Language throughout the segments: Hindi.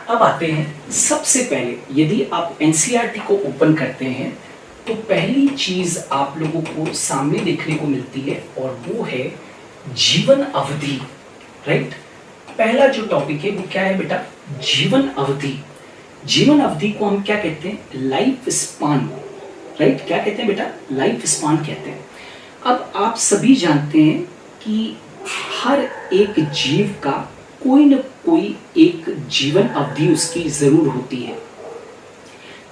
अब आते हैं सबसे पहले, यदि आप एनसीईआरटी को ओपन करते हैं तो पहली चीज आप लोगों को सामने देखने को मिलती है और वो है जीवन अवधि। राइट, पहला जो टॉपिक है वो क्या है बेटा? जीवन अवधि। जीवन अवधि को हम क्या कहते हैं? Life span. राइट, क्या कहते हैं बेटा? लाइफ स्पान कहते हैं। अब आप सभी जानते हैं कि हर एक जीव का कोई न कोई एक जीवन अवधि उसकी जरूर होती है।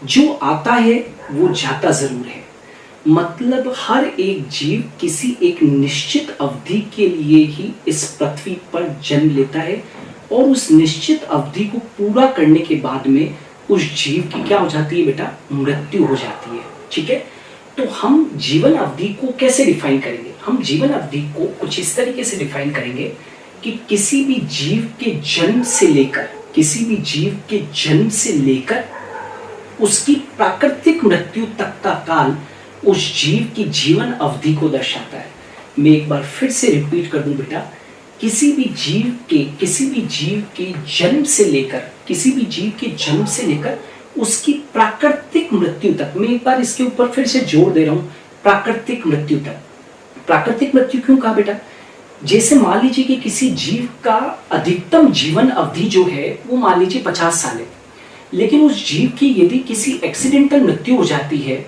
जो आता है वो जाता जरूर है। मतलब हर एक जीव किसी एक निश्चित अवधि के लिए ही इस पृथ्वी पर जन्म लेता है और उस निश्चित अवधि को पूरा करने के बाद में उस जीव की क्या हो जाती है बेटा? मृत्यु हो जाती है। ठीक है, तो हम जीवन अवधि को कैसे डिफाइन करेंगे? हम जीवन अवधि को कुछ इस तरीके से डिफाइन करेंगे कि किसी भी जीव के जन्म से लेकर उसकी प्राकृतिक मृत्यु तक का काल उस जीव की जीवन अवधि को दर्शाता है। मैं एक बार फिर से रिपीट कर दूं बेटा, किसी भी जीव के जन्म से लेकर उसकी प्राकृतिक मृत्यु तक। मैं एक बार इसके ऊपर फिर से जोर दे रहा हूं, प्राकृतिक मृत्यु तक। प्राकृतिक मृत्यु क्यों कहा बेटा? जैसे मान लीजिए कि किसी जीव का अधिकतम जीवन अवधि जो है वो मान लीजिए 50 साल है, लेकिन उस जीव की यदि किसी एक्सीडेंटल मृत्यु हो जाती है,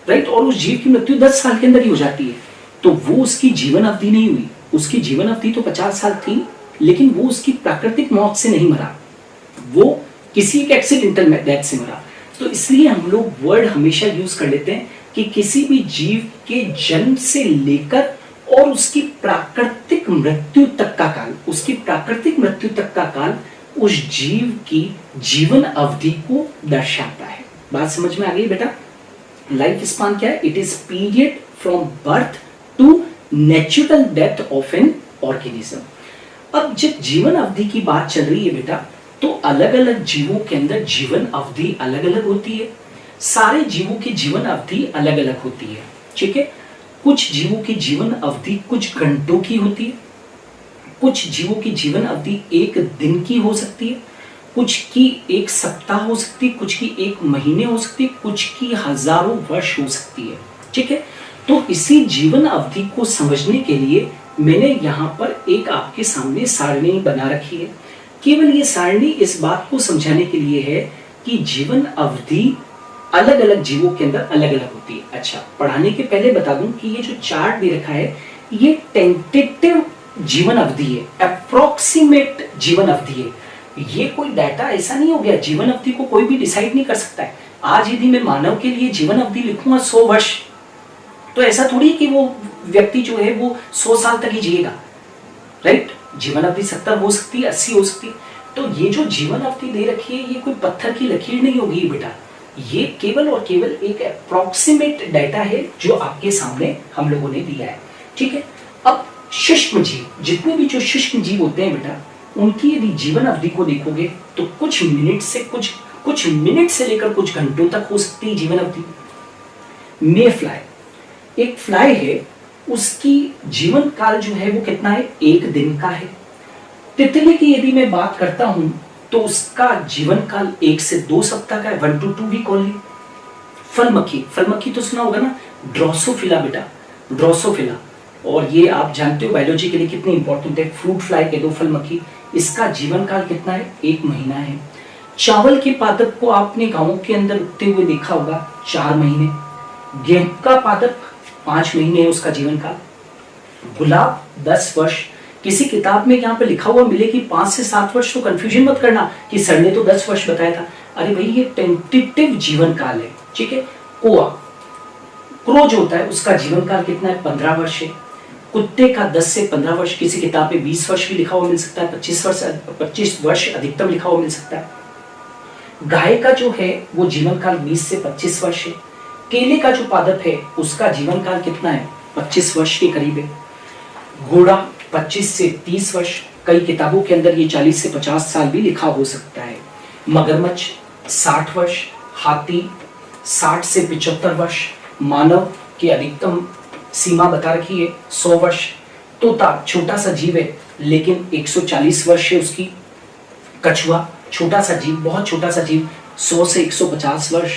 राइट, और उस जीव की मृत्यु 10 साल के अंदर ही हो जाती है, तो वो उसकी जीवन अवधि नहीं हुई। उसकी जीवन अवधि तो 50 साल थी, लेकिन वो उसकी प्राकृतिक मौत से नहीं मरा, वो किसी एक एक्सीडेंटल डेथ से मरा। तो इसलिए हम लोग वर्ड हमेशा यूज कर लेते हैं कि किसी भी जीव के जन्म से लेकर और उसकी प्राकृतिक मृत्यु तक का काल उस जीव की जीवन अवधि को दर्शाता है। बात समझ में आ गई बेटा? लाइफ स्पान क्या है? It is period from birth to natural death of an organism. अब जब जीवन अवधि की बात चल रही है बेटा, तो अलग अलग जीवों के अंदर जीवन अवधि अलग अलग होती है। सारे जीवों की जीवन अवधि अलग अलग होती है। ठीक है, कुछ जीवों की जीवन अवधि कुछ घंटों की होती है, कुछ जीवों की जीवन अवधि एक दिन की हो सकती है, कुछ की एक सप्ताह हो सकती है, कुछ की एक महीने हो सकती है, कुछ की हजारों वर्ष हो सकती है। ठीक है, तो इसी जीवन अवधि को समझने के लिए मैंने यहाँ पर एक आपके सामने सारणी बना रखी है। केवल ये सारणी इस बात को समझाने के लिए है कि जीवन अवधि अलग अलग जीवों के अंदर अलग अलग होती है। अच्छा, पढ़ाने के पहले बता दूं कि ये जो चार्ट दे रखा है ये टेंटेटिव जीवन अवधि है, अप्रोक्सीमेट जीवन अवधि है। ये कोई डाटा ऐसा नहीं हो गया, जीवन अवधि को कोई भी डिसाइड नहीं कर सकता है। आज यदि मैं मानव के लिए जीवन अवधि लिखूंगा 100 वर्ष, तो ऐसा थोड़ी कि वो व्यक्ति जो है वो 100 साल तक ही जिएगा। राइट, जीवन अवधि 70 हो सकती है, 80 हो सकती है। तो ये जो जीवन अवधि दे रखी है ये कोई पत्थर की लकीर नहीं होगी बेटा, ये केवल और केवल एक अप्रोक्सीमेट डाटा है जो आपके सामने हम लोगों ने दिया है। ठीक है, अब सूक्ष्म जीव, जितने भी जो सूक्ष्म जीव होते हैं बेटा, उनकी यदि जीवन अवधि को देखोगे तो कुछ मिनट से लेकर कुछ घंटों तक हो सकती है जीवन अवधि। मे फ्लाई, एक फ्लाई है, उसकी जीवन काल जो है वो कितना है? एक दिन का है। तितली की यदि मैं बात करता हूं तो उसका जीवन काल 1 से 2 सप्ताह का है, 1 to 2 वीक ओनली। फलमक्खी तो सुना होगा ना, ड्रोसोफिला बेटा, ड्रोसोफिला, और ये आप जानते हो बायोलॉजी के लिए कितनी इंपॉर्टेंट है। फ्रूट फ्लाई कह दो फलमक्खी, इसका जीवन काल कितना है? 1 महीना है। चावल के पादप को आपने गांवों के अंदर उगते हुए देखा होगा, 4 महीने। गेहूं का पादप 5 महीने है उसका जीवन काल। गुलाब 10 वर्ष। किसी किताब में यहाँ पे लिखा हुआ मिले कि 5 से 7 वर्ष, तो कंफ्यूजन मत करना कि सर ने तो 10 वर्ष बताया था। अरे भाई ये टेंटेटिव जीवन काल है। ठीक है, क्रो जो होता है उसका जीवन काल कितना है? 15 वर्ष है। कुत्ते का 10 से 15 वर्ष, किसी किताब में 20 वर्ष भी लिखा हुआ मिल सकता है, 25 वर्ष अधिकतम लिखा हुआ मिल सकता है। गाय का जो है वो जीवन काल 20 से 25 वर्ष है। केले का जो पादप है उसका जीवन काल कितना है? 25 वर्ष के करीब है। घोड़ा 25 से 30 वर्ष, कई किताबों के अंदर ये 40 से 50 साल भी लिखा हो सकता है। मगरमच्छ 60 वर्ष, हाथी 60 से 75 वर्ष, मानव की अधिकतम सीमा बता रखी है 100 वर्ष। तोता छोटा सा जीव है लेकिन 140 वर्ष है उसकी। कछुआ छोटा सा जीव, बहुत छोटा सा जीव 100 से 150 वर्ष,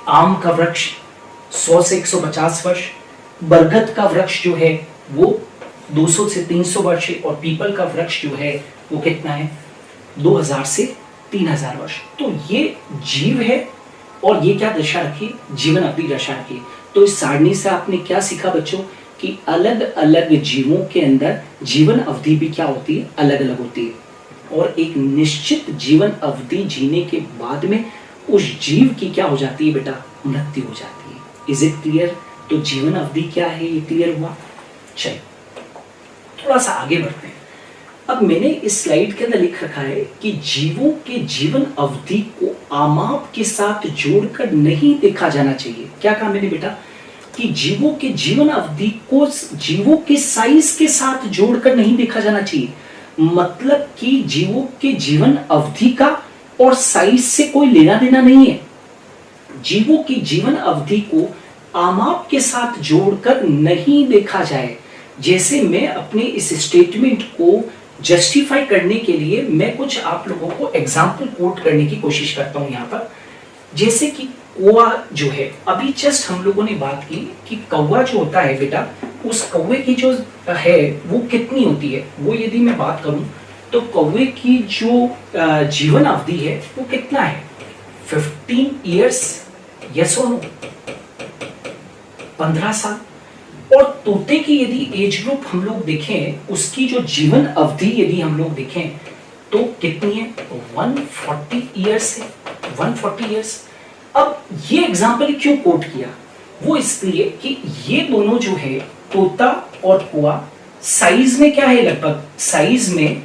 आम का वृक्ष 100 से 150 वर्ष, बरगद का वृक्ष जो है वो 200 से 300 वर्ष है, और पीपल का वृक्ष जो है वो कितना है, 2000 से 3000 वर्ष। तो ये जीव है, और ये क्या दशा रखी, जीवन अवधि दशा रखी। तो इस सारणी से आपने क्या सीखा बच्चों, कि अलग अलग जीवों के अंदर जीवन अवधि भी क्या होती है, अलग अलग होती है, और एक निश्चित जीवन अवधि जीने के बाद में उस जीव की क्या हो जाती है बेटा, मृत्यु हो जाती है। Is it clear? तो जीवन अवधि क्या है, ये क्लियर हुआ। चलिए थोड़ा सा आगे बढ़ते हैं। अब मैंने इस स्लाइड के अंदर लिख रखा है कि जीवों के जीवन अवधि को आमाप के साथ जोड़कर नहीं देखा जाना चाहिए। क्या कहा मैंने बेटा, कि जीवों के जीवन अवधि को जीवों के साइज के साथ जोड़कर नहीं देखा जाना चाहिए। मतलब कि जीवों के जीवन अवधि का और साइज से कोई लेना देना नहीं है। जीवों की जीवन अवधि को आमाप के साथ जोड़कर नहीं देखा जाए। जैसे मैं अपने इस स्टेटमेंट को जस्टिफाई करने के लिए मैं कुछ आप लोगों को एग्जाम्पल कोट करने की कोशिश करता हूं यहां पर। जैसे कि कौवा जो है, अभी जस्ट हम लोगों ने बात की कि कौवा जो होता है बेटा, उस कौवे की जो है वो कितनी होती है, वो यदि मैं बात करूं तो कौवे की जो जीवन अवधि है वो कितना है, 15 ईयर्स, यस और नो, 15 साल। और तोते की यदि एज ग्रुप हम लोग देखें, उसकी जो जीवन अवधि यदि हम लोग देखें तो कितनी है, 140 ईयर्स है, 140 ईयर्स। अब ये एग्जाम्पल क्यों कोट किया, वो इसलिए कि ये दोनों जो है तोता और कौवा साइज में क्या है, लगभग साइज में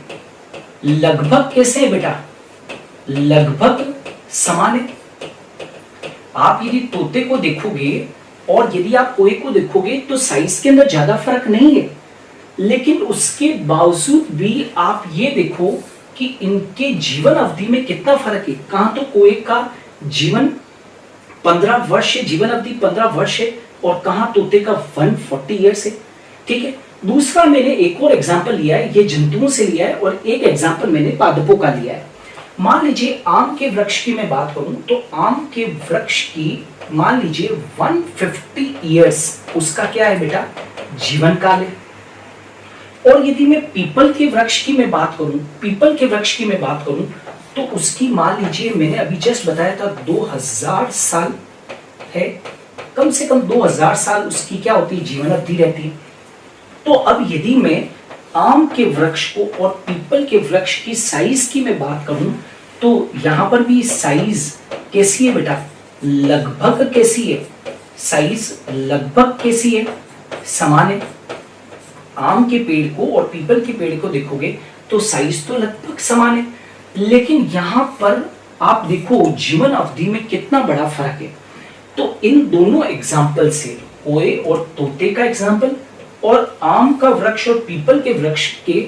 लगभग कैसे है बेटा, लगभग समान है। आप यदि तोते को देखोगे और यदि आप कौवे को देखोगे तो साइज के अंदर ज्यादा फर्क नहीं है, लेकिन उसके बावजूद भी आप ये देखो कि इनके जीवन अवधि में कितना फर्क है। कहां तो कौवे का जीवन 15 वर्ष है, जीवन अवधि 15 वर्ष है, और कहां तोते का 140 ईयर्स है। ठीक है। दूसरा मैंने एक और एग्जाम्पल लिया है, ये जंतुओं से लिया है, और एक एग्जाम्पल मैंने पादपों का लिया है। मान लीजिए आम के वृक्ष की मैं बात करूं तो आम के वृक्ष की मान लीजिए 150 ईयर्स उसका क्या है बेटा, जीवन काल है। और यदि मैं पीपल के वृक्ष की मैं बात करूं, पीपल के वृक्ष की मैं बात करूं तो उसकी मान लीजिए मैंने अभी जस्ट बताया था 2000 साल है, कम से कम 2000 साल उसकी क्या होती है, जीवन अवधि रहती है। तो अब यदि मैं आम के वृक्ष को और पीपल के वृक्ष की साइज की मैं बात करूं तो यहां पर भी साइज कैसी है बेटा, लगभग कैसी है, साइज लगभग कैसी है, समान है। आम के पेड़ को और पीपल के पेड़ को देखोगे तो साइज तो लगभग समान है, लेकिन यहां पर आप देखो जीवन अवधि में कितना बड़ा फर्क है। तो इन दोनों एग्जाम्पल से, कौवे और तोते का एग्जाम्पल और आम का वृक्ष और पीपल के वृक्ष के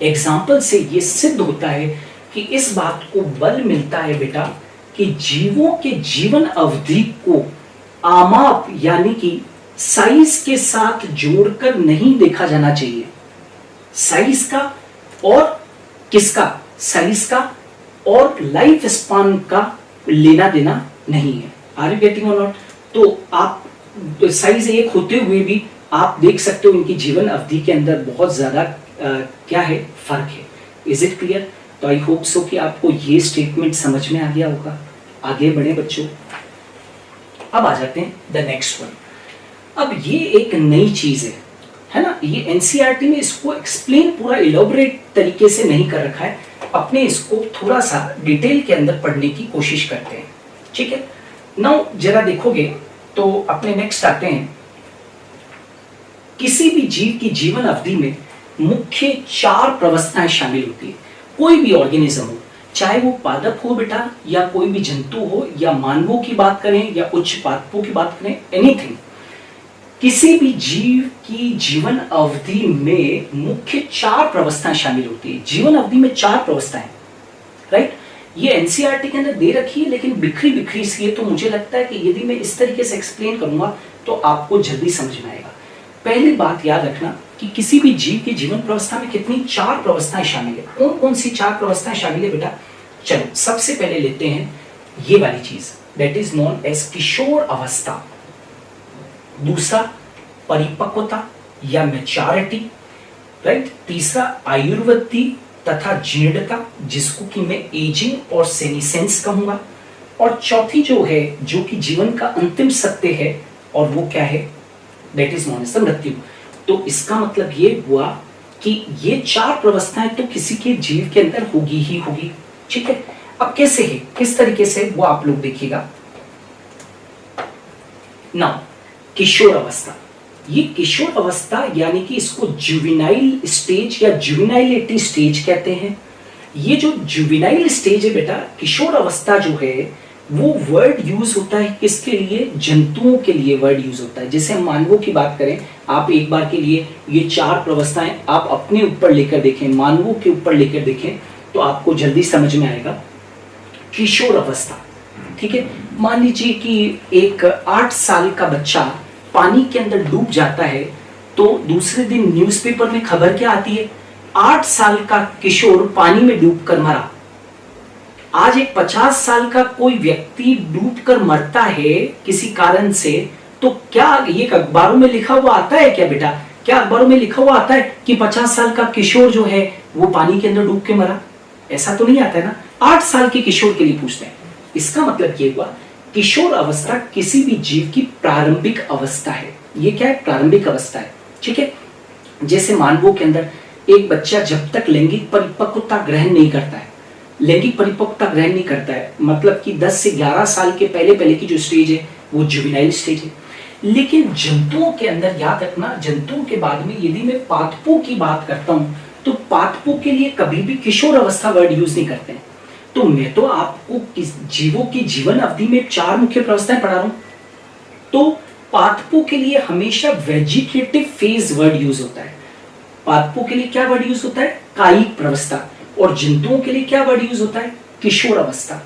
एग्जाम्पल से ये सिद्ध होता है कि इस बात को बल मिलता है बेटा कि जीवों के जीवन अवधि को आमाप यानी कि साइज के साथ जोड़कर नहीं देखा जाना चाहिए। साइज का और किसका, साइज का और लाइफ स्पान का लेना देना नहीं है। आर यू गेटिंग और नॉट? तो आप साइज एक होते हुए भी आप देख सकते हो इनकी जीवन अवधि के अंदर बहुत ज्यादा क्या है, फर्क है। Is it clear? तो आई होप सो कि आपको ये स्टेटमेंट समझ में आ गया होगा। आगे बढ़े बच्चों, अब आ जाते हैं द नेक्स्ट वन। अब ये एक नई चीज है ना, ये एनसीईआरटी में इसको एक्सप्लेन पूरा इलॉबरेट तरीके से नहीं कर रखा है, अपने इसको थोड़ा सा डिटेल के अंदर पढ़ने की कोशिश करते हैं। ठीक है, नाउ जरा देखोगे तो अपने नेक्स्ट आते हैं। किसी भी जीव की जीवन अवधि में मुख्य 4 प्रवस्थाएं शामिल होती है। कोई भी ऑर्गेनिज्म हो, चाहे वो पादप हो बेटा या कोई भी जंतु हो या मानवों की बात करें या उच्च पादपों की बात करें, एनीथिंग, किसी भी जीव की जीवन अवधि में मुख्य 4 प्रवस्थाएं शामिल होती है। जीवन अवधि में 4 प्रवस्थाएं, राइट। ये एनसीईआरटी के अंदर दे रखी है लेकिन बिखरी बिखरी सी है, तो मुझे लगता है कि यदि मैं इस तरीके से एक्सप्लेन करूंगा तो आपको जल्दी समझ में आएगा। पहली बात याद रखना कि किसी भी जीव की जीवन प्रवस्था में कितनी 4 प्रवस्थाएं शामिल है। कौन कौन सी 4 प्रवस्थाएं शामिल है बेटा? चलो सबसे पहले लेते हैं ये वाली चीज, दैट इज नॉन एज किशोर अवस्था। दूसरा परिपक्वता या मैच्योरिटी, राइट। तीसरा आयुर्वृद्धि तथा जीर्णता, जिसको कि मैं एजिंग और सेनिसेंस कहूंगा। और चौथी जो है, जो कि जीवन का अंतिम सत्य है, और वो क्या है, दैट इज नॉन एज मृत्यु। तो इसका मतलब ये हुआ कि ये चार प्रवस्थाएं तो किसी के जीव के अंदर होगी ही होगी, ठीक है। अब कैसे है, किस तरीके से, वो आप लोग देखिएगा। नाउ किशोर अवस्था, ये किशोर अवस्था यानी कि इसको जुवेनाइल स्टेज या जुवेनाइलिटी स्टेज कहते हैं। ये जो जुवेनाइल स्टेज है बेटा, किशोर अवस्था जो है, वो वर्ड यूज होता है किसके लिए, जंतुओं के लिए वर्ड यूज होता है। जैसे हम मानवों की बात करें, आप एक बार के लिए ये चार प्रवस्थाएं आप अपने ऊपर लेकर देखें, मानवों के ऊपर लेकर देखें, तो आपको जल्दी समझ में आएगा। किशोर अवस्था, ठीक है। मान लीजिए कि एक 8 साल का बच्चा पानी के अंदर डूब जाता है, तो दूसरे दिन न्यूज़पेपर में खबर क्या आती है, 8 साल का किशोर पानी में डूबकर मरा। आज एक 50 साल का कोई व्यक्ति डूबकर मरता है किसी कारण से, तो क्या ये अखबारों में लिखा हुआ आता है क्या बेटा, क्या अखबारों में लिखा हुआ आता है कि 50 साल का किशोर जो है वो पानी के अंदर डूब के मरा? ऐसा तो नहीं आता है ना। 8 साल के किशोर के लिए पूछते हैं। इसका मतलब ये हुआ, किशोर अवस्था किसी भी जीव की प्रारंभिक अवस्था है। ये क्या है, प्रारंभिक अवस्था है, ठीक है। जैसे मानवों के अंदर एक बच्चा जब तक लैंगिक परिपक्वता ग्रहण नहीं करता है, लैंगिक परिपक्वता ग्रहण नहीं करता है, मतलब कि 10 से 11 साल के पहले पहले की जो स्टेज है वो जुवेनाइल स्टेज है। लेकिन जंतुओं के अंदर याद रखना, जंतुओं के बाद में यदि मैं पादपों की बात करता हूं, तो पादपों के लिए कभी भी किशोर अवस्था वर्ड यूज नहीं करते हैं। तो मैं तो आपको जीवों की जीवन अवधि में 4 मुख्य प्रवस्थाएं पढ़ा रहा हूं। तो पादपों के लिए हमेशा वेजिटेटिव फेज वर्ड यूज होता है। पादपों के लिए क्या वर्ड यूज होता है, कायिक प्रवस्था। और जंतुओं के लिए क्या वर्ड यूज होता है, किशोर अवस्था।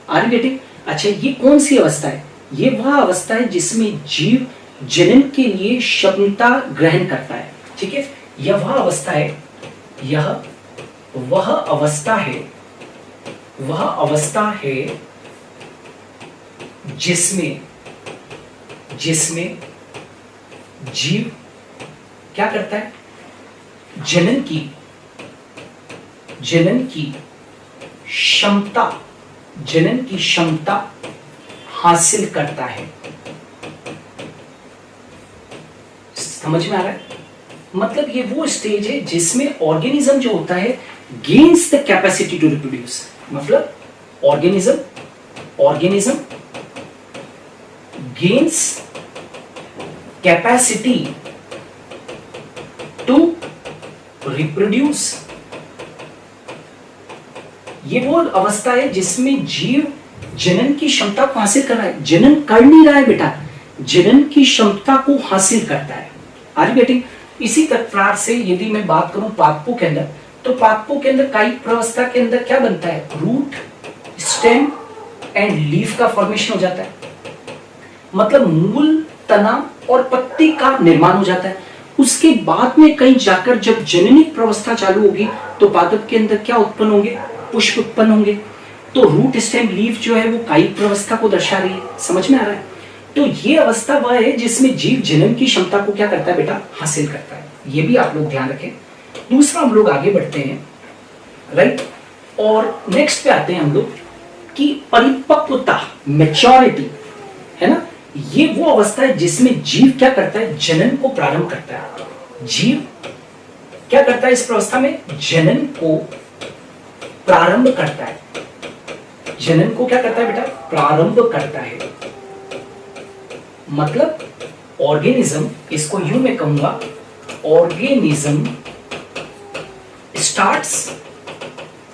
Are you getting? अच्छा, ये कौन सी अवस्था है, ये वह अवस्था है जिसमें जीव जनन के लिए क्षमता ग्रहण करता है, ठीक है। यह वह अवस्था है, यह वह अवस्था है, वह अवस्था है जिसमें जिसमें जीव क्या करता है, जनन की क्षमता हासिल करता है। समझ में आ रहा है? मतलब ये वो स्टेज है जिसमें ऑर्गेनिज्म जो होता है gains the capacity to reproduce. मतलब organism gains capacity to reproduce. ये वो अवस्था है जिसमें जीव जनन की क्षमता को हासिल कर रहा है। जनन कर नहीं रहा है बेटा, जनन की क्षमता को हासिल करता है। Are you getting? इसी प्रकार से यदि मैं बात करूं पादपों के अंदर, तो पादपों के अंदर कायिक प्रवस्था के अंदर क्या बनता है, रूट, स्टेम एंड लीफ का फॉर्मेशन हो जाता है। मतलब मूल, तना और पत्ती का निर्माण हो जाता है। उसके बाद में कहीं जाकर जब जननिक प्रवस्था चालू होगी, तो पादप के अंदर क्या उत्पन्न होंगे, पुष्प उत्पन्न होंगे। तो रूट, स्टेम, लीफ जो है वो कायिक प्रवस्था को दर्शा रही है। समझ में आ रहा है? तो ये अवस्था वह है जिसमें जीव जनन की क्षमता को क्या करता है बेटा, हासिल करता है। ये भी आप लोग ध्यान रखें। दूसरा हम लोग आगे बढ़ते हैं, राइट। और नेक्स्ट पे आते हैं हम लोग कि परिपक्वता, मैच्योरिटी, है ना। ये वो अवस्था है जिसमें जीव क्या करता है, जनन को प्रारंभ करता है। जीव क्या करता है इस अवस्था में, जनन को प्रारंभ करता है। जनन को क्या करता है बेटा, प्रारंभ करता है। मतलब ऑर्गेनिज्म, इसको यूं मैं कहूंगा, ऑर्गेनिज्म स्टार्ट्स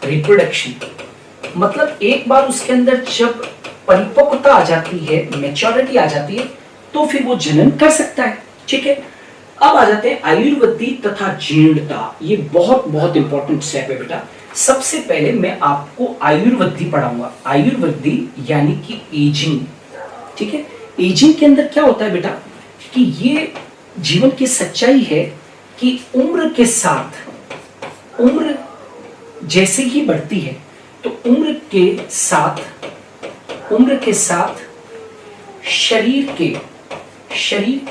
रिप्रोडक्शन। मतलब एक बार उसके अंदर जब परिपक्वता आ जाती है, मैच्योरिटी आ जाती है, तो फिर वो जनन कर सकता है, ठीक है। अब आ जाते हैं आयुर्वृद्धि तथा जीर्णता। ये बहुत बहुत इंपॉर्टेंट स्टेप है बेटा। सबसे पहले मैं आपको आयुर्वृद्धि पढ़ाऊंगा। आयुर्वृद्धि यानी कि एजिंग, ठीक है। एजिंग के अंदर क्या होता है बेटा, कि ये जीवन की सच्चाई है कि उम्र के साथ, उम्र जैसे ही बढ़ती है, तो उम्र के साथ शरीर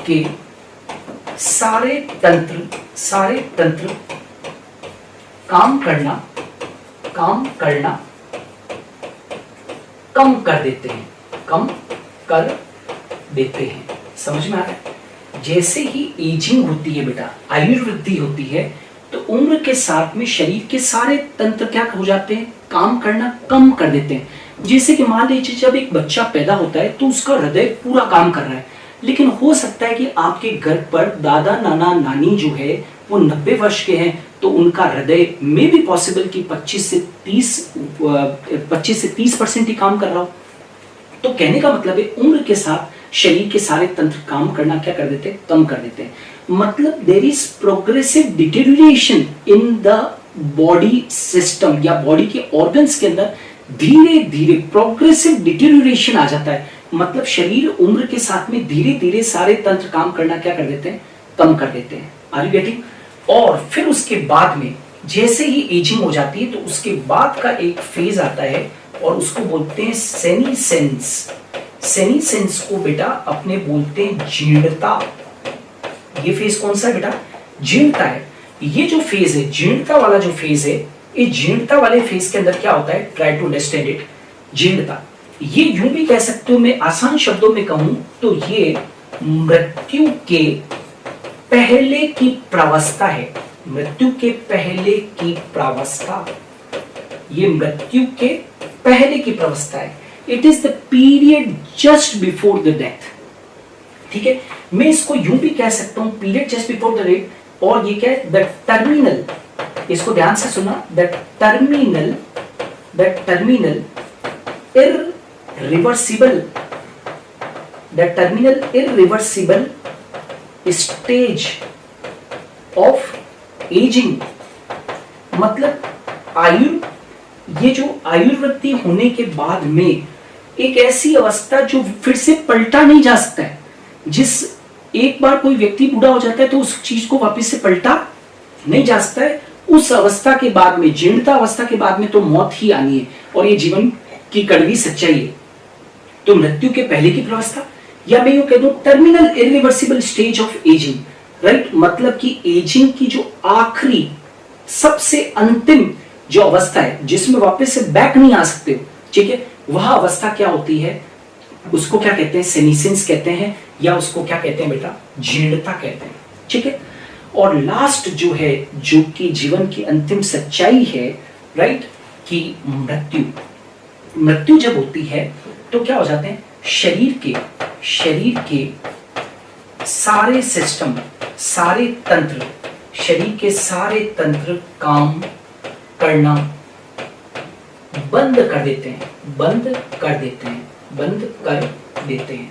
के सारे तंत्र काम करना कम कर देते हैं। समझ में आ रहा है? जैसे ही एजिंग होती है बेटा, आयुर्वृद्धि होती है, तो उम्र के साथ में शरीर के सारे तंत्र क्या हो जाते हैं, काम करना कम कर देते हैं। जैसे कि मान लीजिए जब एक बच्चा पैदा होता है तो उसका हृदय पूरा काम कर रहा है, लेकिन हो सकता है कि आपके घर पर दादा नाना नानी जो है वो 90 वर्ष के हैं, तो उनका हृदय में भी पॉसिबल कि 25 से 30% ही काम कर रहा हो। तो कहने का मतलब है उम्र के साथ शरीर के सारे तंत्र काम करना क्या कर देते हैं, कम कर देते हैं। मतलब there is progressive deterioration in the body system या बॉडी के ऑर्गन्स के अंदर धीरे धीरे प्रोग्रेसिव डिटेरियोरेशन आ जाता है। मतलब शरीर उम्र के साथ में धीरे धीरे सारे तंत्र काम करना क्या कर देते हैं, कम कर देते हैं। Are you getting? और फिर उसके बाद में जैसे ही एजिंग हो जाती है तो उसके बाद का एक फेज आता है और उसको बोलते हैं सेनीसेंस। सेनीसेंस को बेटा अपने बोलते हैं जीर्णता। ये फेज कौन सा है बेटा, जीर्णता है। ये जो फेज है, जीर्णता वाला जो फेज है, ये जीर्णता वाले फेज के अंदर क्या होता है, ट्राई टू अंडरस्टैंड इट। जीर्णता ये यूं भी कह सकते हो, मैं आसान शब्दों में कहूं तो ये मृत्यु के पहले की प्रावस्था है। मृत्यु के पहले की प्रावस्था, ये मृत्यु के पहले की प्रावस्था है। It is the period just before the death. ठीक है, मैं इसको यूं भी कह सकता हूं, period just before the death. और ये क्या है, द टर्मिनल, इसको ध्यान से सुनना, the terminal irreversible stage of ageing. मतलब ये जो आयुर्वृद्धि होने के बाद में एक ऐसी अवस्था जो फिर से पलटा नहीं जा सकता है। जिस एक बार कोई व्यक्ति बूढ़ा हो जाता है तो उस चीज को वापस से पलटा नहीं जा सकता है। उस अवस्था के बाद में, जीर्णता अवस्था के बाद में तो मौत ही आनी है, और ये जीवन की कड़वी सच्चाई है। तो मृत्यु के पहले की अवस्था, या मैं यूं कह दूं terminal irreversible stage of ageing, right. मतलब कि एजिंग की जो आखिरी सबसे अंतिम जो अवस्था है जिसमें वापस से बैक नहीं आ सकते, ठीक है, वह अवस्था क्या होती है, उसको क्या कहते हैं, सेनीसेंस कहते हैं, या उसको क्या कहते हैं बेटा, जीर्णता कहते हैं। ठीक है, और लास्ट जो है, जो कि जीवन की अंतिम सच्चाई है, राइट, कि मृत्यु जब होती है तो क्या हो जाते हैं, शरीर के सारे सिस्टम, सारे तंत्र, शरीर के सारे तंत्र काम करना बंद कर देते हैं।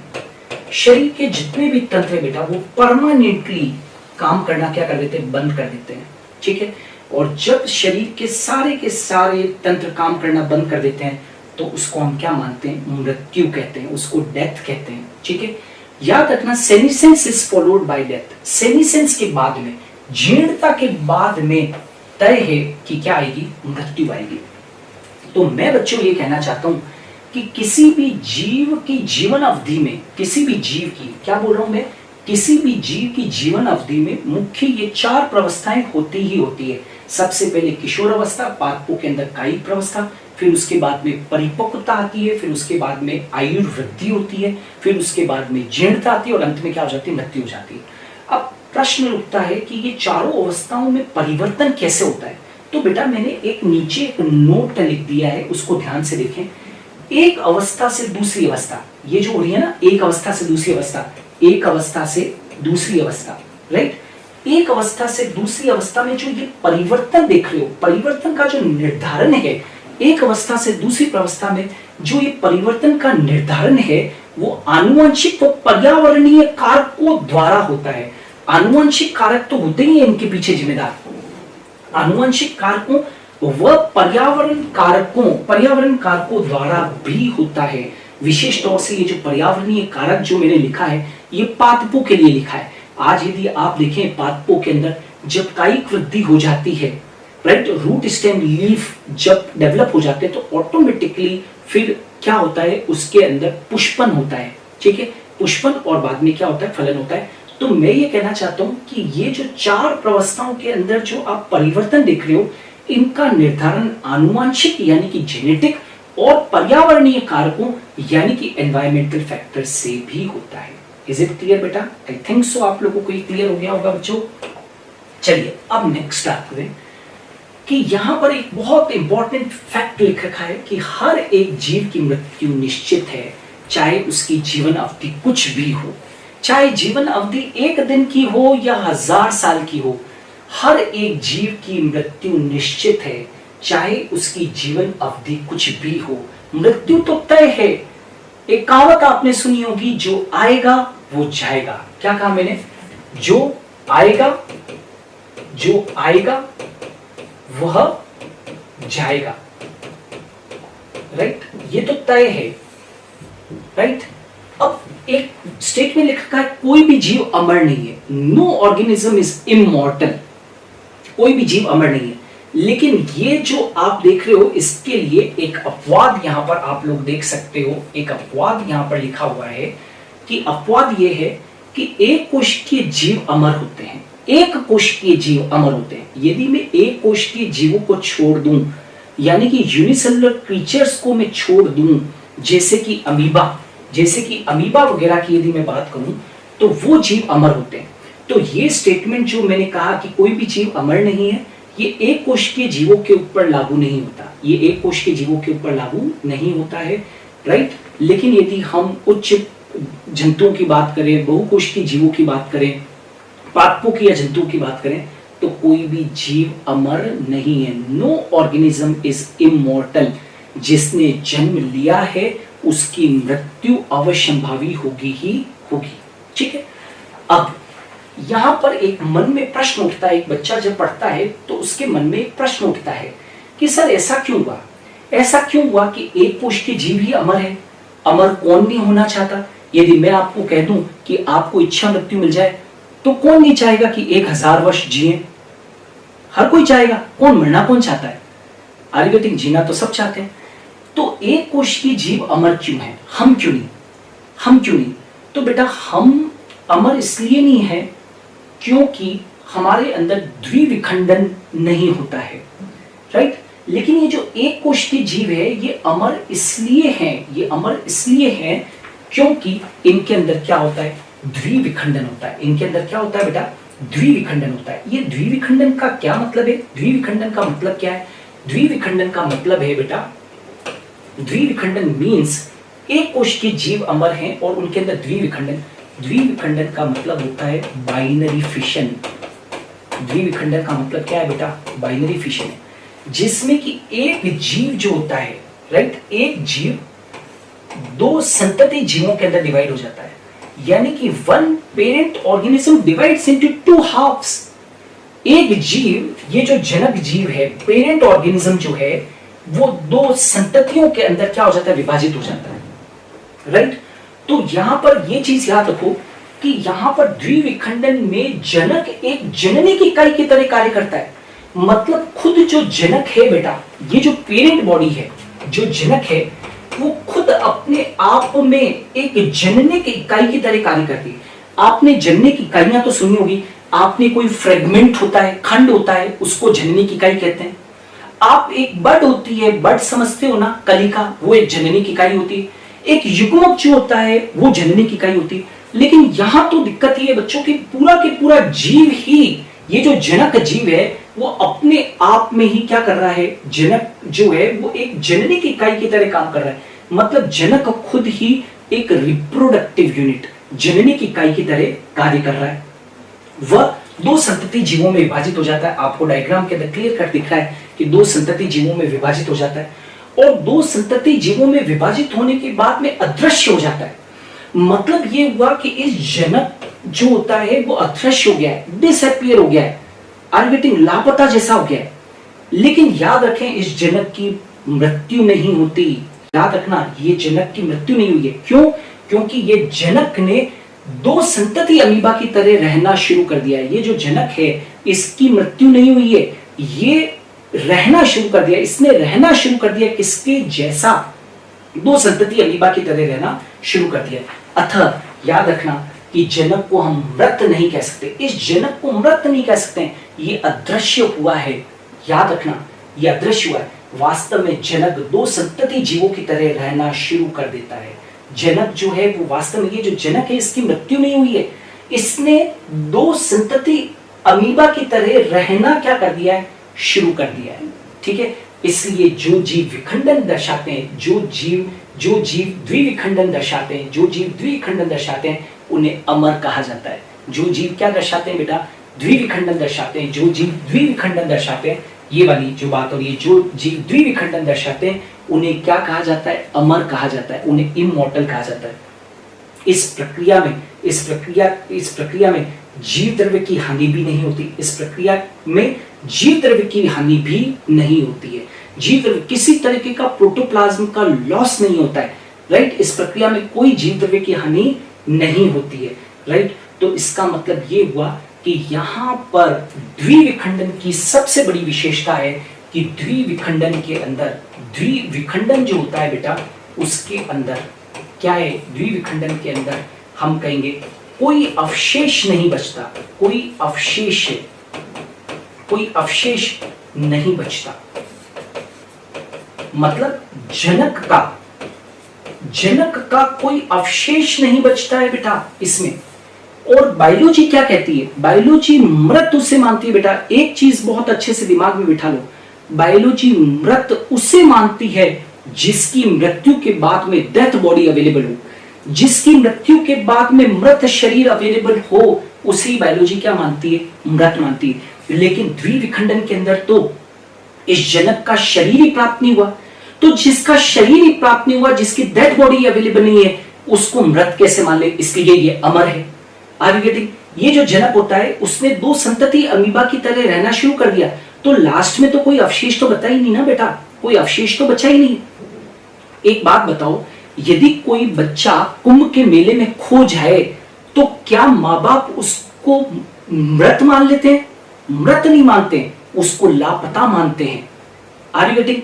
शरीर के जितने भी तंत्र है बेटा वो परमानेंटली काम करना क्या कर देते हैं, बंद कर देते हैं। ठीक है, और जब शरीर के सारे तंत्र काम करना बंद कर देते हैं तो उसको हम क्या मानते हैं, मृत्यु कहते हैं, उसको डेथ कहते हैं। ठीक है, याद रखना, सेनीसेंस इज फॉलोड बाय डेथ। सेनीसेंस के बाद में, जीर्णता के बाद में तय है कि क्या आएगी, मृत्यु आएगी। तो मैं बच्चों ये कहना चाहता हूं कि किसी भी जीव की जीवन अवधि में, किसी भी जीव की, क्या बोल रहा हूं मैं, किसी भी जीव की जीवन अवधि में मुख्य ये 4 प्रवस्थाएं होती ही होती है। सबसे पहले किशोर अवस्था, पादपों के अंदर कायिक प्रवस्था, फिर उसके बाद में परिपक्वता आती है, फिर उसके बाद में आयुर्वृद्धि होती है, फिर उसके बाद में जीर्णता आती है, और अंत में क्या हो जाती है, मृत्यु हो जाती है। अब प्रश्न उठता है कि ये चारों अवस्थाओं में परिवर्तन कैसे होता है। तो बेटा मैंने एक नीचे एक नोट लिख दिया है, उसको ध्यान से देखें। एक अवस्था से दूसरी अवस्था, ये जो हो रही है ना, एक अवस्था से दूसरी अवस्था, एक अवस्था से दूसरी अवस्था, राइट। एक अवस्था से दूसरी अवस्था में जो ये परिवर्तन देख रहे हो, परिवर्तन का जो निर्धारण है, एक अवस्था से दूसरी अवस्था में जो ये परिवर्तन का निर्धारण है, वो आनुवंशिक व पर्यावरणीय कारकों द्वारा होता है। आनुवंशिक कारक तो होते ही हैं इनके पीछे जिम्मेदार, आनुवंशिक कारकों व पर्यावरण कारकों द्वारा भी होता है। विशेष तौर से ये जो पर्यावरणीय कारक जो मैंने लिखा है, ये पादपों के लिए लिखा है। आज यदि आप देखें पादपों के अंदर जब कायिक वृद्धि हो जाती है, राइट, रूट स्टेम लीफ जब डेवलप हो जाते हैं तो ऑटोमेटिकली फिर क्या होता है, उसके अंदर पुष्पन होता है, ठीक है, पुष्पन, और बाद में क्या होता है, फलन होता है। तो मैं ये कहना चाहता हूं कि ये जो 4 प्रवस्थाओं के अंदर जो आप परिवर्तन देख रहे हो, इनका निर्धारण आनुवांशिक यानी कि जेनेटिक और पर्यावरणीय कारकों यानी कि एनवायरमेंटल फैक्टर से भी होता है। इज इट क्लियर बेटा? आई थिंक सो आप लोगों को ये क्लियर हो गया होगा बच्चों। चलिए अब नेक्स्ट आते हैं कि यहां पर एक बहुत इंपॉर्टेंट फैक्ट लिख रखा है कि हर एक जीव की मृत्यु निश्चित है, चाहे उसकी जीवन अवधि कुछ भी हो, चाहे जीवन अवधि 1 दिन की हो या 1000 साल की हो, हर एक जीव की मृत्यु निश्चित है, चाहे उसकी जीवन अवधि कुछ भी हो। मृत्यु तो तय है। एक कहावत आपने सुनी होगी, जो आएगा वो जाएगा। क्या कहा मैंने? जो आएगा वह जाएगा, राइट, ये तो तय है, राइट। अब एक स्टेटमेंट लिखा है, कोई भी जीव अमर नहीं है, नो ऑर्गेनिज्म इज इमॉर्टल, कोई भी जीव अमर नहीं है। लेकिन ये जो आप देख रहे हो, इसके लिए एक अपवाद यहां पर आप लोग देख सकते हो। एक अपवाद यहां पर लिखा हुआ है कि अपवाद ये है कि एक कोशिकीय जीव अमर होते हैं, एक कोशिकीय जीव अमर होते हैं। यदि मैं एक कोशिकीय जीवों को छोड़ दूं, यानी कि यूनिसेलुलर क्रीचर्स को मैं छोड़ दूं, जैसे कि अमीबा वगैरह की यदि मैं बात करूं, तो वो जीव अमर होते हैं। तो ये स्टेटमेंट जो मैंने कहा कि कोई भी जीव अमर नहीं है, ये एक कोशिकीय जीवों के ऊपर लागू नहीं होता, ये एक कोशिकीय जीवों के ऊपर लागू नहीं होता है, राइट। लेकिन यदि हम उच्च जंतुओं की बात करें, बहुकोशिकीय जीवों की बात करें, पादपों की या जंतुओं की बात करें, तो कोई भी जीव अमर नहीं है। No organism is immortal. जिसने जन्म लिया है उसकी मृत्यु अवश्यंभावी होगी ही होगी, ठीक है। अब यहां पर एक मन में प्रश्न उठता है, एक बच्चा जब पढ़ता है तो उसके मन में एक प्रश्न उठता है कि सर ऐसा क्यों हुआ, ऐसा क्यों हुआ कि एक कोशिकीय जीव ही अमर है? अमर कौन नहीं होना चाहता? यदि मैं आपको कह दूं कि आपको इच्छा मृत्यु मिल जाए, तो कौन नहीं चाहेगा कि 1000 वर्ष जिए? हर कोई चाहेगा। कौन मरना कौन चाहता है? Are you getting? जीना तो सब चाहते हैं। तो एक कोशिकीय जीव अमर क्यों है? हम क्यों नहीं? तो बेटा हम अमर इसलिए नहीं है क्योंकि हमारे अंदर द्विविखंडन नहीं होता है, राइट। लेकिन ये जो एक कोशिकीय जीव है, ये अमर इसलिए है क्योंकि इनके अंदर क्या होता है? द्विविखंडन होता है। इनके अंदर क्या होता है बेटा? द्विविखंडन होता है। ये द्विविखंडन का क्या मतलब है? द्विविखंडन का मतलब क्या है? द्विविखंडन का मतलब है बेटा, द्विविखंडन मीन्स एक कोशिकीय जीव अमर हैं और उनके अंदर द्विविखंडन का मतलब होता है बाइनरी फिशन। द्विविखंडन का मतलब क्या है बेटा? बाइनरी फिशन है, जिसमें कि एक जीव जो होता है, राइट, एक जीव 2 संतति जीवों के अंदर डिवाइड हो जाता है। यानी कि 1 parent organism divides into 2 halves. एक जीव, ये जो जनक जीव है, पेरेंट ऑर्गेनिज्म जो है, वो 2 संततियों के अंदर क्या हो जाता है? विभाजित हो जाता है, राइट। तो यहां पर ये चीज याद रखो कि यहां पर द्विविखंडन में जनक एक जननी की इकाई की तरह कार्य करता है। मतलब खुद जो जनक है बेटा, ये जो पेरेंट बॉडी है, जो जनक है, वो खुद अपने आप में एक जननी की इकाई की तरह कार्य करती है। आपने जननी की इकाइयां तो सुनी होगी। आपने कोई फ्रेगमेंट होता है, खंड होता है, उसको जननी की इकाई कहते हैं। आप एक बड होती है, बड समझते हो ना, कलिका, वो एक जननी की इकाई होती है। एक युग्मक जो होता है वो जननी की इकाई होती है। लेकिन यहां तो दिक्कत ये है बच्चों की पूरा जीव ही, ये जो जनक जीव है, वो अपने आप में ही क्या कर रहा है? जनक जो है वो एक जननी की इकाई की तरह काम कर रहा है। मतलब जनक खुद ही एक रिप्रोडक्टिव यूनिट, जननी की इकाई की तरह कार्य कर रहा है। वह 2 संतति जीवों में विभाजित हो जाता है। आपको डायग्राम के अंदर क्लियर कट दिख रहा है कि 2 संतति जीवों में विभाजित हो जाता है, और 2 संतति जीवों में विभाजित होने के बाद में अदृश्य हो जाता है। मतलब ये हुआ कि इस जनक जो होता है वो अदृश्य हो गया है, डिसअपियर हो गया है, आर्गेटिंग लापता जैसा हो गया है। लेकिन याद रखें, इस जनक की मृत्यु नहीं होती। याद रखना, ये जनक की मृत्यु नहीं हुई है। क्यों? क्योंकि ये जनक ने 2 संतति अमीबा की तरह रहना शुरू कर दिया है। ये जो जनक है, इसकी मृत्यु नहीं हुई है। ये रहना शुरू कर दिया, इसने रहना शुरू कर दिया किसके जैसा, दो संतति अमीबा की तरह रहना शुरू कर दिया। अतः याद रखना कि जनक को हम मृत नहीं कह सकते, इस जनक को मृत नहीं कह सकते, ये अदृश्य हुआ है। याद रखना ये अदृश्य हुआ है। वास्तव में जनक दो संतति जीवों की तरह रहना शुरू कर देता है। जनक जो है वो वास्तव में, ये जो जनक है इसकी मृत्यु नहीं हुई है, इसने दो संतति अमीबा की तरह रहना क्या कर दिया है, शुरू कर दिया है। ठीक है, इसलिए जो जीव विखंडन दर्शाते हैं, जो जीव द्विविखंडन दर्शाते हैं, जो जीव द्विखंडन दर्शाते हैं उन्हें अमर कहा जाता है। जो जीव क्या दर्शाते हैं बेटा, द्विविखंडन दर्शाते हैं। जो जीव द्विविखंडन दर्शाते हैं, ये वाली जो बात हो रही है, जो जीव द्विविखंडन दर्शाते हैं उन्हें क्या कहा जाता है, अमर कहा जाता है, उन्हें इमॉर्टल कहा जाता है। इस प्रक्रिया में जीव द्रव्य की हानि भी नहीं होती, इस प्रक्रिया में जीव द्रव्य की हानि भी नहीं होती है। जीव द्रव्य किसी तरीके का प्रोटोप्लाज्म का लॉस नहीं होता है, राइट। इस प्रक्रिया में कोई जीव द्रव्य की हानि नहीं होती है, राइट। तो इसका मतलब ये हुआ कि यहाँ पर द्विविखंडन की सबसे बड़ी विशेषता है कि द्विविखंडन के अंदर, द्विविखंडन जो होता है बेटा उसके अंदर क्या है, द्विविखंडन के अंदर हम कहेंगे कोई अवशेष नहीं बचता, कोई अवशेष नहीं बचता। मतलब जनक का कोई अवशेष नहीं बचता है बेटा इसमें। और बायोलॉजी क्या कहती है, बायोलॉजी मृत उसे मानती है बेटा। एक चीज बहुत अच्छे से दिमाग में बिठा लो, बायोलॉजी मृत उसे मानती है जिसकी मृत्यु के बाद में डेथ बॉडी अवेलेबल हो, जिसकी मृत्यु के बाद में मृत शरीर अवेलेबल हो, उसी बायोलॉजी क्या मानती है, मृत मानती है। लेकिन द्विविखंडन के अंदर तो इस जनक का शरीर ही प्राप्त नहीं हुआ, तो जिसका शरीर ही प्राप्त नहीं हुआ, जिसकी डेथ बॉडी अवेलेबल नहीं है, उसको मृत कैसे मान ले, इसलिए ये अमर है। Are you getting? ये जो जनक होता है उसने दो संतति अमीबा की तरह रहना शुरू कर दिया, तो लास्ट में तो कोई अवशेष तो बचा ही नहीं ना बेटा, कोई अवशेष तो बचा ही नहीं। एक बात बताओ, यदि कोई बच्चा कुंभ के मेले में खो जाए तो क्या माँ बाप उसको मृत मान लेते हैं? मृत नहीं मानते, उसको लापता मानते हैं। Are you getting?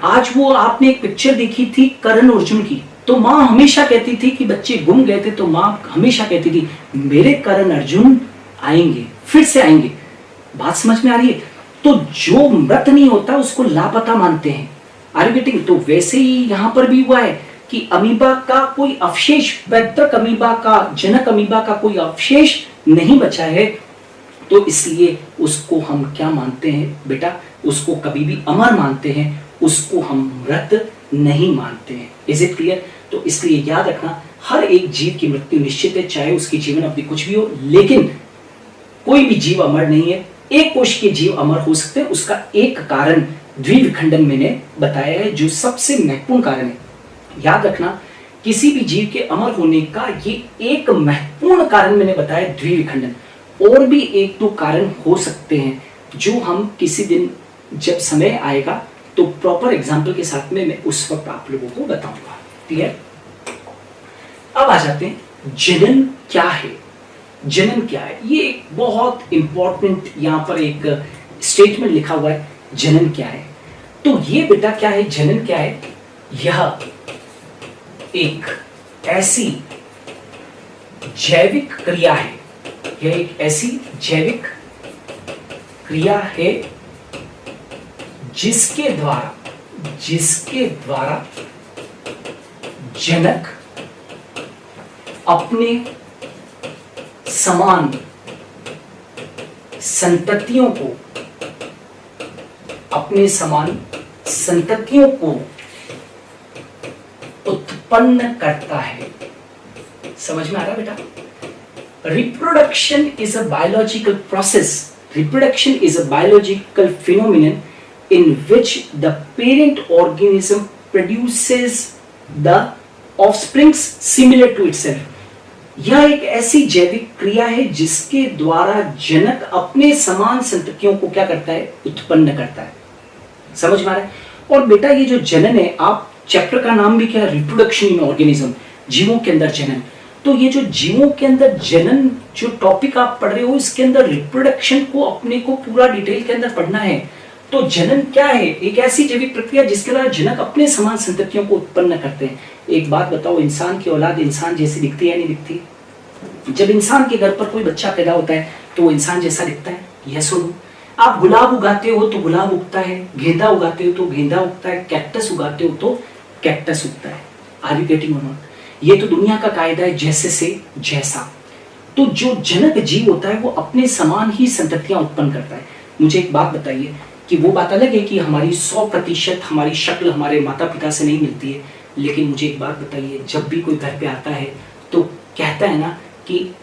आज वो आपने एक पिक्चर देखी थी करण अर्जुन की, तो माँ हमेशा कहती थी कि बच्चे गुम गए थे, तो माँ हमेशा कहती थी मेरे करण अर्जुन आएंगे, फिर से आएंगे। बात समझ में आ रही है? तो जो मृत नहीं होता उसको लापता मानते हैं। Are you getting? तो वैसे ही यहां पर भी हुआ है कि अमीबा का कोई अवशेष, पैतृक अमीबा का, जनक अमीबा का कोई अवशेष नहीं बचा है, तो इसलिए उसको हम क्या मानते हैं बेटा, उसको कभी भी अमर मानते हैं, उसको हम मृत नहीं मानते हैं। Is it clear? तो इसलिए याद रखना, हर एक जीव की मृत्यु निश्चित है, चाहे उसकी जीवन अवधि कुछ भी हो, लेकिन कोई भी जीव अमर नहीं है। एक कोश के जीव अमर हो सकते हैं, उसका एक कारण द्विविखंडन मैंने बताया है, जो सबसे महत्वपूर्ण कारण है। याद रखना, किसी भी जीव के अमर होने का ये एक महत्वपूर्ण कारण मैंने बताया, द्विविखंडन। और भी एक दो कारण हो सकते हैं जो हम किसी दिन जब समय आएगा तो प्रॉपर एग्जाम्पल के साथ में मैं उस वक्त आप लोगों को बताऊंगा। क्लियर? अब आ जाते हैं, जनन क्या है। जनन क्या है, ये एक बहुत इंपॉर्टेंट यहां पर एक स्टेटमेंट लिखा हुआ है, जनन क्या है। तो ये बेटा क्या है, जनन क्या है, यह एक ऐसी जैविक क्रिया है, यह एक ऐसी जैविक क्रिया है जिसके द्वारा जनक अपने समान संततियों को उत्पन्न करता है। समझ में आ रहा बेटा? Reproduction is a biological process, reproduction is a biological phenomenon in which the parent organism produces the offsprings similar to itself। यह एक ऐसी जैविक क्रिया है जिसके द्वारा जनक अपने समान संततियों को क्या करता है, उत्पन्न करता है। समझ में आ रहा है? और बेटा ये जो जनन है, आप चैप्टर का नाम भी क्या है, रिप्रोडक्शन इन ऑर्गेनिज्म, जीवों के अंदर जनन। तो ये जो जीवों के अंदर जनन जो टॉपिक आप पढ़ रहे हो, इसके अंदर रिप्रोडक्शन को अपने को पूरा डिटेल के अंदर पढ़ना है। तो जनन क्या है? एक ऐसी जैविक प्रक्रिया जिसके द्वारा जनक अपने समान संततियों को उत्पन्न करते हैं। एक बात बताओ, इंसान की औलाद इंसान जैसी दिखती है या नहीं दिखती? जब इंसान के घर पर कोई बच्चा पैदा होता है तो वो इंसान जैसा दिखता है? यस और नो? आप गुलाब उगाते हो तो गुलाब उगता है, गेंदा उगाते हो तो गेंदा उगता है, कैक्टस उगाते हो तो कैक्टस उगता है। आर यू गेटिंग और नॉट? ये तो दुनिया का कायदा है, जैसे से जैसा। तो जो जनक जीव होता है वो अपने समान ही संततियां उत्पन्न करता है। मुझे एक बात बताइए कि वो बात अलग है कि हमारी 100% हमारी शक्ल हमारे माता पिता से नहीं मिलती है, लेकिन मुझे एक बात बताइए, जब भी कोई घर पे आता है तो कहता है ना कि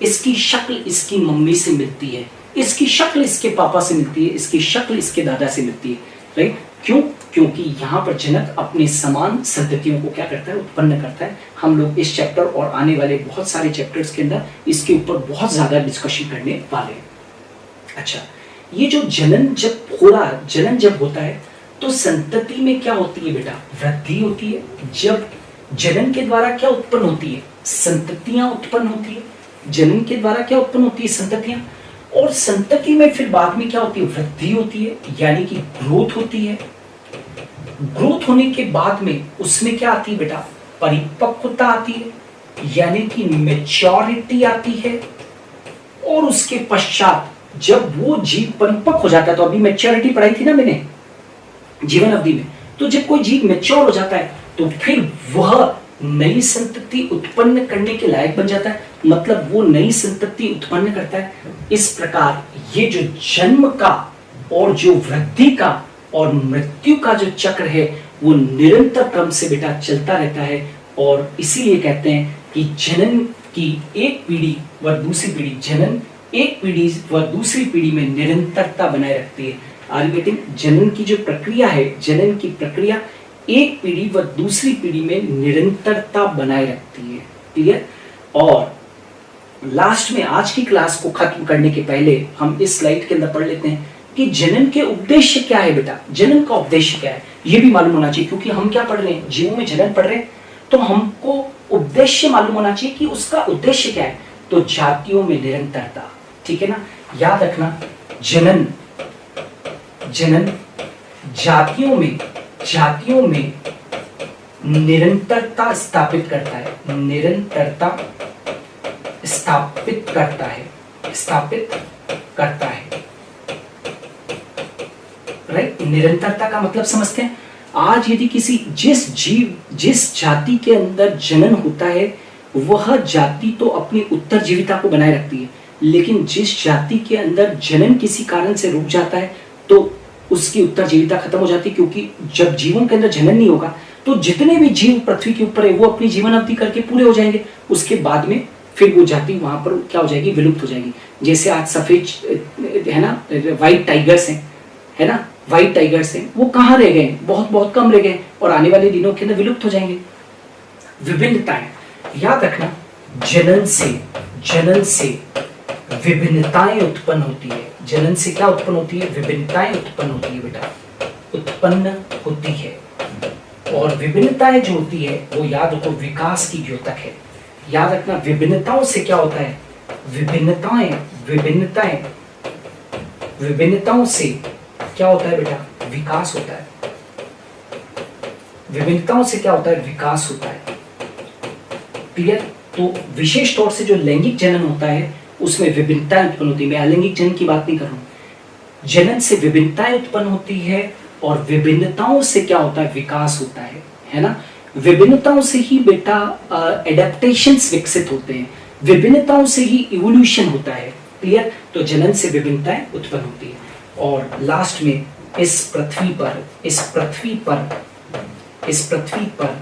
इसकी शक्ल इसकी मम्मी से मिलती है, इसकी शक्ल इसके पापा से मिलती है, इसकी शक्ल इसके दादा से मिलती है, राइट? क्यों? क्योंकि यहाँ पर जनक अपने समान संततियों को क्या करता है? उत्पन्न करता है। हम लोग इस चैप्टर और आने वाले बहुत सारे चैप्टर्स के अंदर इसके ऊपर बहुत ज्यादा डिस्कशन करने वाले हैं। अच्छा, ये जो जनन जब होता है तो संतति में क्या होती है बेटा? वृद्धि होती है। जब जनन के द्वारा क्या उत्पन्न होती है? संततियां उत्पन्न होती है। जनन के द्वारा क्या उत्पन्न होती है? संततियां। और संतति में फिर बाद में क्या होती है? वृद्धि होती है, यानी कि ग्रोथ होती है। ग्रोथ होने के बाद में उसमें क्या आती है बेटा? परिपक्वता आती है, यानी कि मैच्योरिटी आती है। और उसके पश्चात जब वो जीव परिपक्व हो जाता है, तो अभी मैच्योरिटी पढ़ाई थी ना मैंने जीवन अवधि में, तो जब कोई जीव मैच्योर हो जाता है तो फिर वह नई संतति उत्पन्न करने के लायक बन जाता है, मतलब वो नई संतति उत्पन्न करता है। इस प्रकार ये जो जन्म का और जो वृद्धि का और मृत्यु का जो चक्र है वो निरंतर क्रम से बेटा चलता रहता है। और इसीलिए कहते हैं कि जनन की एक पीढ़ी व दूसरी पीढ़ी, जनन एक पीढ़ी व दूसरी पीढ़ी में निरंतरता बनाए रखती है। Are you getting? जनन की जो प्रक्रिया है, जनन की प्रक्रिया एक पीढ़ी व दूसरी पीढ़ी में निरंतरता बनाए रखती है। क्लियर? और लास्ट में आज की क्लास को खत्म करने के पहले हम इस स्लाइड के अंदर पढ़ लेते हैं कि जनन के उद्देश्य क्या है बेटा? जनन का उद्देश्य क्या है ये भी मालूम होना चाहिए, क्योंकि हम क्या पढ़ रहे हैं? जीवों में जनन पढ़ रहे हैं, तो हमको उद्देश्य मालूम होना चाहिए कि उसका उद्देश्य क्या है। तो जातियों में निरंतरता, ठीक है ना? याद रखना, जनन जातियों में निरंतरता स्थापित करता है, निरंतरता स्थापित करता है, राइट? निरंतरता का मतलब समझते हैं। आज यदि जिस जाति के अंदर जनन होता है वह जाति तो अपनी उत्तरजीविता को बनाए रखती है, लेकिन जिस जाति के अंदर जनन किसी कारण से रुक जाता है तो उसकी उत्तरजीविता खत्म हो जाती है। क्योंकि जब जीवों के अंदर जनन नहीं होगा तो जितने भी जीव पृथ्वी के ऊपर है वो अपनी जीवन अवधि करके पूरे हो जाएंगे, उसके बाद में फिर वो जाति वहां पर क्या हो जाएगी? विलुप्त हो जाएगी। जैसे आज सफेद है ना, व्हाइट टाइगर्स हैं, है ना, व्हाइट टाइगर्स हैं, वो कहाँ रह गए? बहुत बहुत कम रह गए और आने वाले दिनों के अंदर विलुप्त हो जाएंगे। विभिन्नताएं, याद रखना, जनन से विभिन्नताएं उत्पन्न होती है। जनन से क्या उत्पन्न होती है? विभिन्नताएं उत्पन्न होती है बेटा, उत्पन्न होती है। और विभिन्नताएं जो होती है वो याद रखो विकास की द्योतक है। याद रखना, विभिन्नताओं से क्या होता है? विभिन्नताओं से क्या होता है बेटा? विकास होता है। विभिन्नताओं से क्या होता है? विकास होता है। क्लियर? तो विशेष तौर से जो लैंगिक जनन होता है उसमें विभिन्नताएं उत्पन्न होती है। मैं अलैंगिक जनन की बात नहीं कर रहा हूं। जनन से विभिन्नताएं उत्पन्न होती है और विभिन्नताओं से क्या होता है? विकास होता है ना? विभिन्नताओं से ही बेटा एडेप्टेशंस विकसित होते हैं, विभिन्नताओं से ही इवोल्यूशन होता है। क्लियर? तो जनन से विभिन्नताएं उत्पन्न होती है। और लास्ट में इस पृथ्वी पर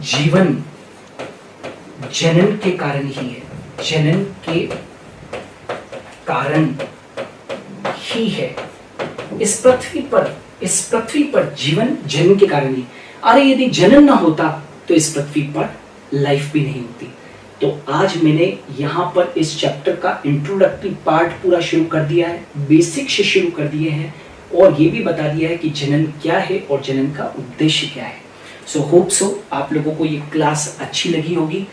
जीवन जनन के कारण ही है, जनन के कारण ही है। इस पृथ्वी पर जीवन जनन के कारण ही। अरे यदि जनन ना होता तो इस पृथ्वी पर लाइफ भी नहीं होती। तो आज मैंने यहाँ पर इस चैप्टर का इंट्रोडक्टरी पार्ट पूरा शुरू कर दिया है, बेसिक से शुरू कर दिए हैं और ये भी बता दिया है कि जनन क्या है और जनन का उद्देश्य क्या है। सो होप सो आप लोगों को ये क्लास अच्छी लगी होगी।